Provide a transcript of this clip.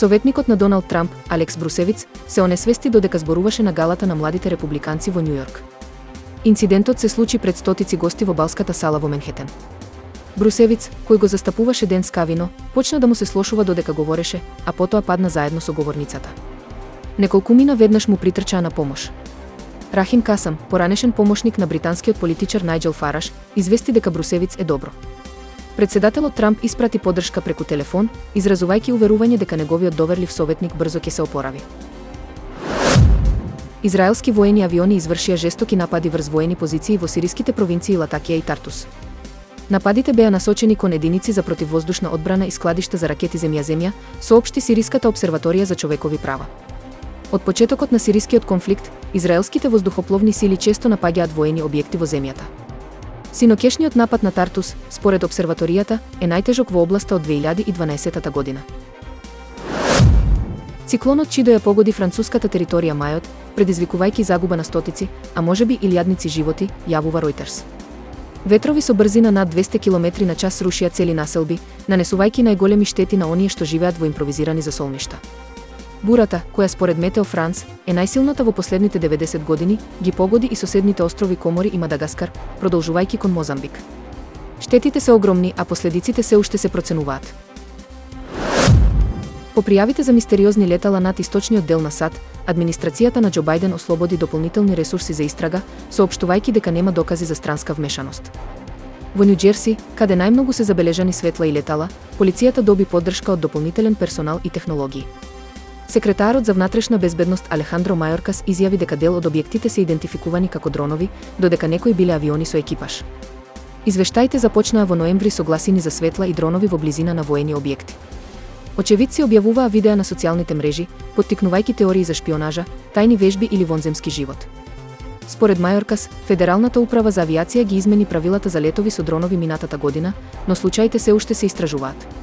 Советникот на Доналд Трамп, Алекс Брусевиц, се онесвести додека зборуваше на галата на младите републиканци во Њујорк. Инцидентот се случи пред стотици гости во балската сала во Менхетен. Брусевиц, кој го застапуваше Ден Скавино, почна да му се слошува додека говореше, а потоа падна заедно со говорницата. Неколкумина веднаш му притрчаа на помош. Рахим Касам, поранешен помошник на британскиот политичар Најџел Фараш, извести дека Брусевиц е добро. Председателот Трамп испрати поддршка преку телефон, изразувајќи уверување дека неговиот доверлив советник брзо ќе се опорави. Израелски воени авиони извршија жестоки напади врз воени позиции во сириските провинции Латакија и Тартус. Нападите беа насочени кон единици за противвоздушна одбрана и складишта за ракети земја-земја, соопшти Сириската обсерваторија за човекови права. Од почетокот на сирискиот конфликт, израелските воздухопловни сили често напаѓаат воени објекти во земјата. Синокешниот напад на Тартус, според обсерваторијата, е најтежок во областа од 2012 година. Циклонот Чидо ја погоди француската територија мајот, предизвикувајќи загуба на стотици, а можеби и илјадници животи, јавува Ројтерс. Ветрови со брзина над 200 км на час срушија цели населби, нанесувајќи најголеми штети на оние што живеат во импровизирани засолништа. Бурата, која според Метео Франц е најсилната во последните 90 години, ги погоди и соседните острови Комори и Мадагаскар, продолжувајќи кон Мозамбик. Штетите се огромни, а последиците се уште се проценуваат. По пријавите за мистериозни летала над источниот дел на САД, администрацијата на Џо Бајден ослободи дополнителни ресурси за истрага, соопштувајќи дека нема докази за странска вмешаност. Во Њу Џерси, каде најмногу се забележани светла и летала, полицијата доби поддршка од дополнителен персонал и технологии. Секретарот за внатрешна безбедност Алехандро Мајоркас изјави дека дел од објектите се идентификувани како дронови, додека некои биле авиони со екипаж. Извештаите започнаа во ноември со гласини за светла и дронови во близина на воени објекти. Очевидци објавуваа видеа на социјалните мрежи, поттикнувајќи теории за шпионажа, тајни вежби или вонземски живот. Според Мајоркас, Федералната управа за авиација ги измени правилата за летови со дронови минатата година, но случаите се уште се истражуваат.